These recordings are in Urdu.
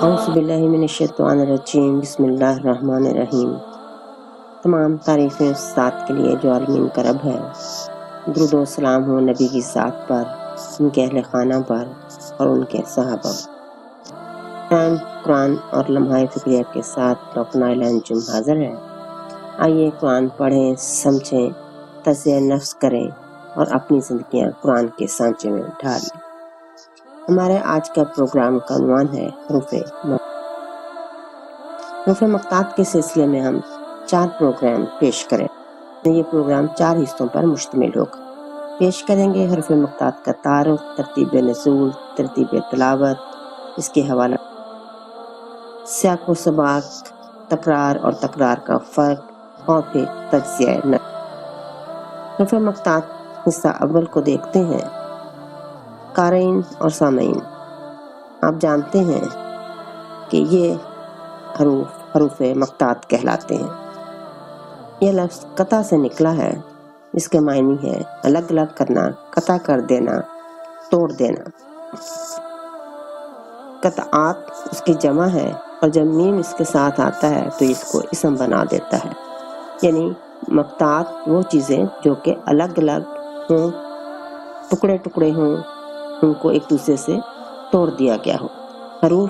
اعوذ باللہ من الشیطان الرجیم، بسم اللہ الرحمن الرحیم۔ تمام تعریفیں اس ذات کے لیے جو عالمین کا رب ہے۔ درود و سلام ہو نبی کی ذات پر، ان کے اہل خانہ پر اور ان کے صحابہ پر۔ ٹائم قرآن اور لمحہ فکریہ کے ساتھ ڈاکٹر نائلہ انجم حاضر ہے۔ آئیے قرآن پڑھیں، سمجھیں، تزکیہ نفس کریں اور اپنی زندگیاں قرآن کے سانچے میں ڈھال لیں۔ ہمارے آج کا پروگرام کا عنوان ہے حروف مقطعات کے سلسلے میں ہم 4 پروگرام پیش کریں۔ یہ پروگرام 4 حصوں پر مشتمل ہوگا۔ پیش کریں گے حروف مقطعات کا تعارف، ترتیب نزول، ترتیب تلاوت، اس کے حوالہ، سیاق و سباق، تکرار اور تکرار کا فرق اور پھر تجزیہ نفس۔ حروف مقطعات حصہ اول کو دیکھتے ہیں۔ قارئین اور سامعین، آپ جانتے ہیں کہ یہ حروف مقطعات کہلاتے ہیں۔ یہ لفظ قطع سے نکلا ہے، اس کے معنی ہے الگ الگ کرنا، قطع کر دینا، توڑ دینا۔ قطعات اس کی جمع ہے اور جب میم اس کے ساتھ آتا ہے تو اس کو اسم بنا دیتا ہے، یعنی مقطعات وہ چیزیں جو کہ الگ الگ ہوں، ٹکڑے ٹکڑے ہوں، ان کو ایک دوسرے سے توڑ دیا گیا ہو۔ حروف،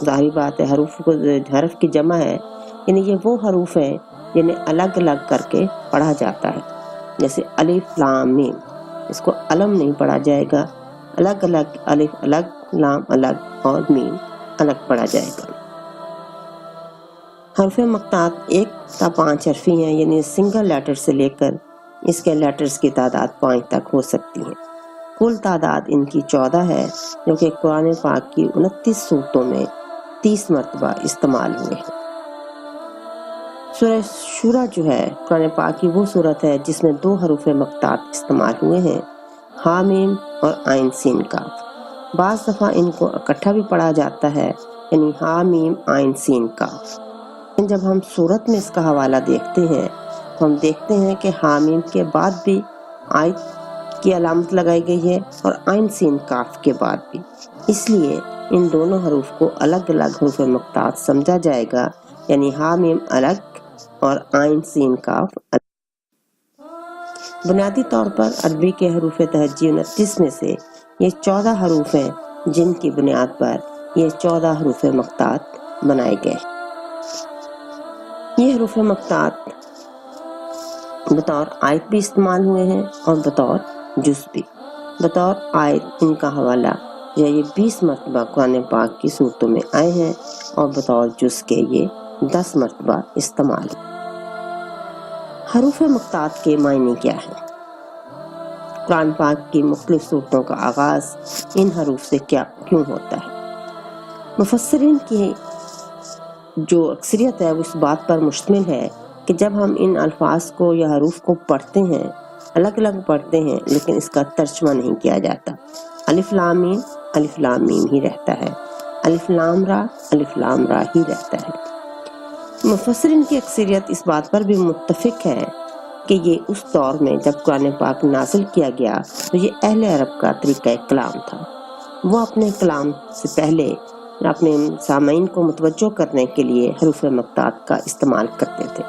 ظاہری بات ہے، حرف کی جمع ہے، یعنی یہ وہ حروف ہیں جنہیں الگ الگ کر کے پڑھا جاتا ہے۔ جیسے الف لام میم، اس کو علم نہیں پڑھا جائے گا، الگ الگ، الف الگ، لام الگ اور میم الگ پڑھا جائے گا۔ حروف مقطعات 1 تا 5 حرفی ہیں، یعنی سنگل لیٹر سے لے کر اس کے لیٹرز کی تعداد 5 تک ہو سکتی ہے۔ کل تعداد ان کی 14 ہے، جو کہ قرآن پاک کی 29 صورتوں میں 30 مرتبہ استعمال ہوئے ہیں۔ سورہ شورى جو ہے قرآن پاک کی وہ صورت ہے جس میں 2 حروف مقطعات استعمال ہوئے ہیں، ہا میم اور عین سین کاف۔ بعض دفعہ ان کو اکٹھا بھی پڑھا جاتا ہے، یعنی ہا میم عین سین کاف۔ جب ہم صورت میں اس کا حوالہ دیکھتے ہیں تو ہم دیکھتے ہیں کہ ہا میم کے بعد بھی آیت کی علامت لگائی گئی ہے اور عین سین کاف کے بعد بھی، اس لیے ان دونوں حروف کو الگ الگ حروف مقطعات سمجھا جائے گا، یعنی ہا میم الگ اور عین سین کاف الگ۔ بنیادی طور پر عربی کے حروف تہجی 29 میں سے یہ 14 حروف ہیں جن کی بنیاد پر یہ 14 حروف مقطعات بنائے گئے۔ یہ حروف مقطعات بطور آیت بھی استعمال ہوئے ہیں اور بطور جز بھی۔ بطور آیت ان کا حوالہ یہ 20 مرتبہ قرآن پاک کی صورتوں میں آئے ہیں اور بطور جز کے یہ 10 مرتبہ استعمال۔ حروف مقطعات کے معنی کیا ہے؟ قرآن پاک کی مختلف صورتوں کا آغاز ان حروف سے کیوں ہوتا ہے؟ مفسرین کی جو اکثریت ہے وہ اس بات پر مشتمل ہے کہ جب ہم ان الفاظ کو یا حروف کو پڑھتے ہیں، الگ الگ پڑھتے ہیں، لیکن اس کا ترجمہ نہیں کیا جاتا۔ الف لام میم، الف لام میم ہی رہتا ہے، الف لام را، الف لام را ہی رہتا ہے۔ مفسرین کی اکثریت اس بات پر بھی متفق ہے کہ یہ اس دور میں جب قرآن پاک نازل کیا گیا تو یہ اہل عرب کا طریقہ کلام تھا۔ وہ اپنے کلام سے پہلے اپنے سامعین کو متوجہ کرنے کے لیے حروف مقطعات کا استعمال کرتے تھے۔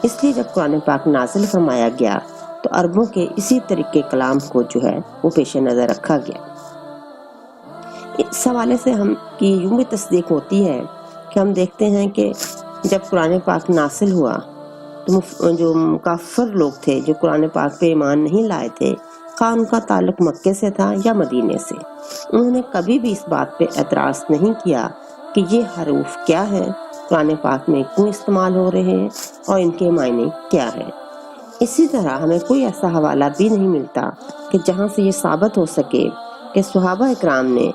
اس لیے جب قرآن پاک نازل فرمایا گیا تو عربوں کے اسی طریقے کلام کو جو ہے وہ پیش نظر رکھا گیا۔ اس حوالے سے ہم کی یوں بھی تصدیق ہوتی ہے کہ ہم دیکھتے ہیں کہ جب قرآن پاک نازل ہوا تو جو مکفر لوگ تھے جو قرآن پاک پہ ایمان نہیں لائے تھے، خواہ ان کا تعلق مکے سے تھا یا مدینے سے، انہوں نے کبھی بھی اس بات پہ اعتراض نہیں کیا کہ یہ حروف کیا ہیں، قرآن پاک میں کیوں استعمال ہو رہے ہیں اور ان کے معنی کیا ہیں۔ اسی طرح ہمیں کوئی ایسا حوالہ بھی نہیں ملتا کہ جہاں سے یہ ثابت ہو سکے کہ صحابہ اکرام نے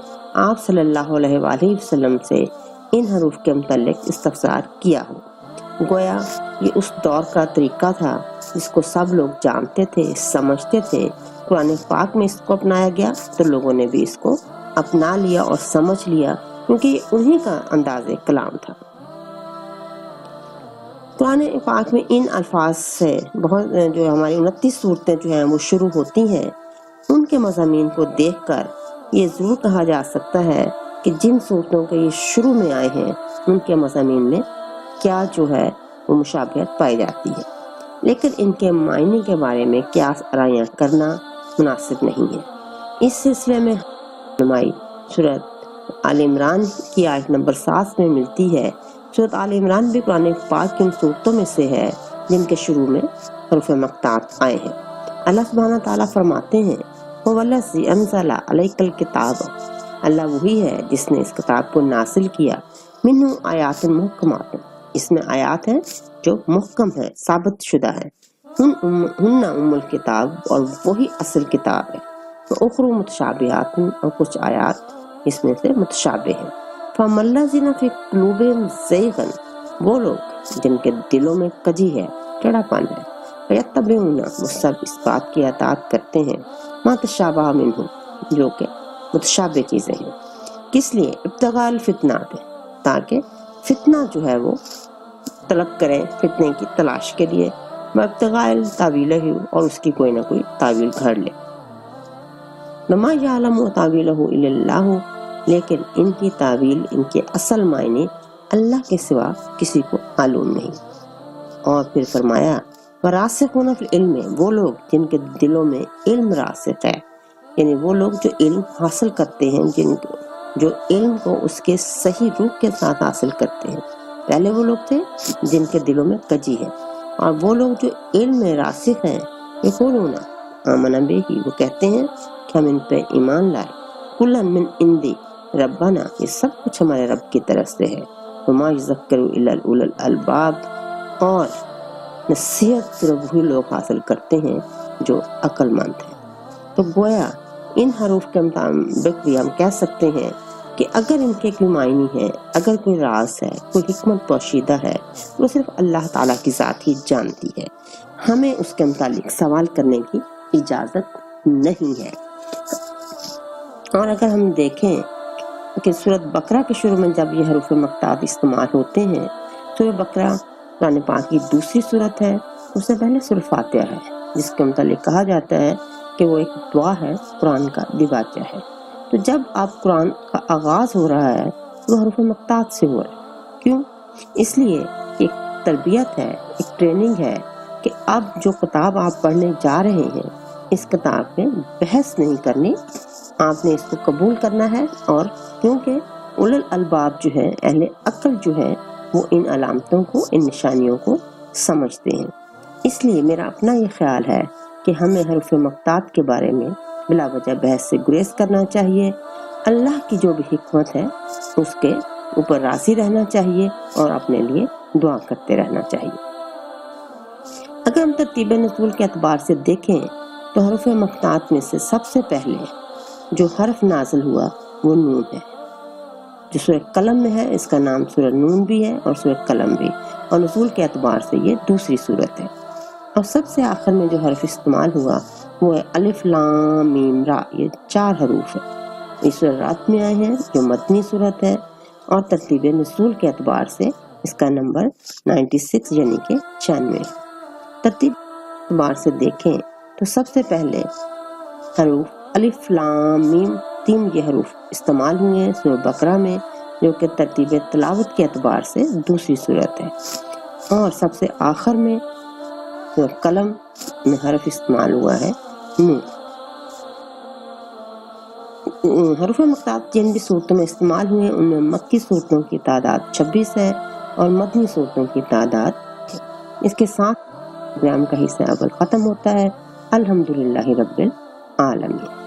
آپ صلی اللہ علیہ وآلہ وسلم سے ان حروف کے متعلق استفسار کیا ہو۔ گویا یہ اس دور کا طریقہ تھا جس کو سب لوگ جانتے تھے، سمجھتے تھے۔ قرآن پاک میں اس کو اپنایا گیا تو لوگوں نے بھی اس کو اپنا لیا اور سمجھ لیا، کیونکہ یہ انہی کا انداز کلام تھا۔ قرآن پاک میں ان الفاظ سے بہت جو ہماری 29 صورتیں جو ہیں وہ شروع ہوتی ہیں، ان کے مضامین کو دیکھ کر یہ ضرور کہا جا سکتا ہے کہ جن صورتوں کے یہ شروع میں آئے ہیں ان کے مضامین میں کیا جو ہے وہ مشابہت پائی جاتی ہے، لیکن ان کے معنی کے بارے میں قیاس آرائیاں کرنا مناسب نہیں ہے۔ اس سلسلے میں رہنمائی سورۃ آل عمران کی آیت نمبر 7 میں ملتی ہے۔ سورۃ آل عمران بھی قرآن پاک کی ان صورتوں میں سے ہے جن کے شروع میں حروف مقطعات آئے ہیں۔ اللہ سبحانہ تعالیٰ فرماتے ہیں هو الذی انزل علیک الکتاب، اللہ وہی ہے جس نے اس کتاب کو نازل کیا، منہ آیات محکمات، اس میں آیات ہیں جو محکم ہیں، ثابت شدہ ہیں، ہن ام الکتاب، اور وہی اصل کتاب ہے، اخر متشابہات، اور کچھ آیات اس میں سے متشابہ ہیں۔ فَأَمَّا الَّذِينَ فِي قُلُوبِهِمْ زَيْغٌ، وہ لوگ جن کے دلوں میں کجی ہے، ٹیڑھا پن ہے، فَيَتَّبِعُونَ، وہ سب اس بات کی اطاعت کرتے ہیں، مَا تَشَابَهَ مِنْهُ، جو کہ متشابہ چیزیں ہیں، کس لیے؟ ابتغاء الفتنات، تاکہ فتنہ جو ہے وہ طلب کریں، فتنے کی تلاش کے لیے، ابتغاء تاویلہ، اور اس کی کوئی نہ کوئی تعویل گھڑ لے۔ وما یعلم تاویلہ الا اللہ، لیکن ان کی تعویل، ان کے اصل معنی اللہ کے سوا کسی کو معلوم نہیں۔ اور پھر فرمایا وراسخون فی العلم، وہ لوگ جن کے دلوں میں علم راسخ ہے، یعنی وہ لوگ جو علم حاصل کرتے ہیں، جو علم کو اس کے صحیح روح کے ساتھ حاصل کرتے ہیں۔ پہلے وہ لوگ تھے جن کے دلوں میں کجی ہے، اور وہ لوگ جو علم میں راسخ ہیں، یقولون آمنا بہ، وہ کہتے ہیں کہ ہم ان پہ ایمان لائے، کلا من عندی ربنا، یہ سب کچھ ہمارے رب کی طرف سے ہے، وما یذکر الا اولو الالباب، اور نصیحت صرف وہی لوگ حاصل کرتے ہیں جو عقل مند ہیں۔ تو گویا ان حروف کے مطابق بھی ہم کہہ سکتے ہیں کہ اگر ان کے کوئی معنی ہے، اگر کوئی راز ہے، کوئی حکمت پوشیدہ ہے، وہ صرف اللہ تعالیٰ کی ذات ہی جانتی ہے، ہمیں اس کے متعلق سوال کرنے کی اجازت نہیں ہے۔ اور اگر ہم دیکھیں کہ سورۃ بقرہ کے شروع میں جب یہ حروف مقطعات استعمال ہوتے ہیں، سورۃ بقرہ قرآن پاک کی دوسری سورت ہے، اس سے پہلے سورۃ فاتحہ ہے، جس کے متعلق کہا جاتا ہے کہ وہ ایک دعا ہے، قرآن کا دیباچہ ہے۔ تو جب آپ قرآن کا آغاز ہو رہا ہے وہ حروف مقطعات سے ہو رہا ہے، کیوں؟ اس لیے ایک تربیت ہے، ایک ٹریننگ ہے کہ اب جو کتاب آپ پڑھنے جا رہے ہیں، اس کتاب پہ بحث نہیں کرنی، آپ نے اس کو قبول کرنا ہے۔ اور کیونکہ اولو الالباب جو ہے، اہل عقل جو ہے، وہ ان علامتوں کو، ان نشانیوں کو سمجھتے ہیں۔ اس لیے میرا اپنا یہ خیال ہے کہ ہمیں حروف مقطعات کے بارے میں بلا وجہ بحث سے گریز کرنا چاہیے، اللہ کی جو بھی حکمت ہے اس کے اوپر راضی رہنا چاہیے، اور اپنے لیے دعا کرتے رہنا چاہیے۔ اگر ہم ترتیب نزول کے اعتبار سے دیکھیں تو حروف مقطعات میں سے سب سے پہلے جو حرف نازل ہوا وہ نون ہے، جو سورہ قلم میں ہے، اس کا نام سورہ نون بھی ہے اور سورہ قلم بھی، اور نزول کے اعتبار سے یہ دوسری سورت ہے۔ اور سب سے آخر میں جو حرف استعمال ہوا وہ ہے الف لام میم را، یہ 4 حروف ہیں، یہ سورہ رات میں آئے ہیں جو مدنی سورت ہے، اور ترتیب نزول کے اعتبار سے اس کا نمبر 96 یعنی کہ 96 ہے۔ ترتیب اعتبار سے دیکھیں تو سب سے پہلے حروف الف لام میم 3 یہ حروف استعمال ہوئے ہیں سورہ بقرہ میں، جو کہ ترتیب تلاوت کے اعتبار سے دوسری سورت ہے۔ اور سب سے آخر میں سورہ قلم میں حرف استعمال ہوا ہے نون۔ حروف مقطعات جن بھی صورتوں میں استعمال ہوئے ان میں مکی صورتوں کی تعداد 26 ہے اور مدنی صورتوں کی تعداد۔ اس کے ساتھ پروگرام کا حصہ اول ختم ہوتا ہے۔ الحمدللہ رب العالمین۔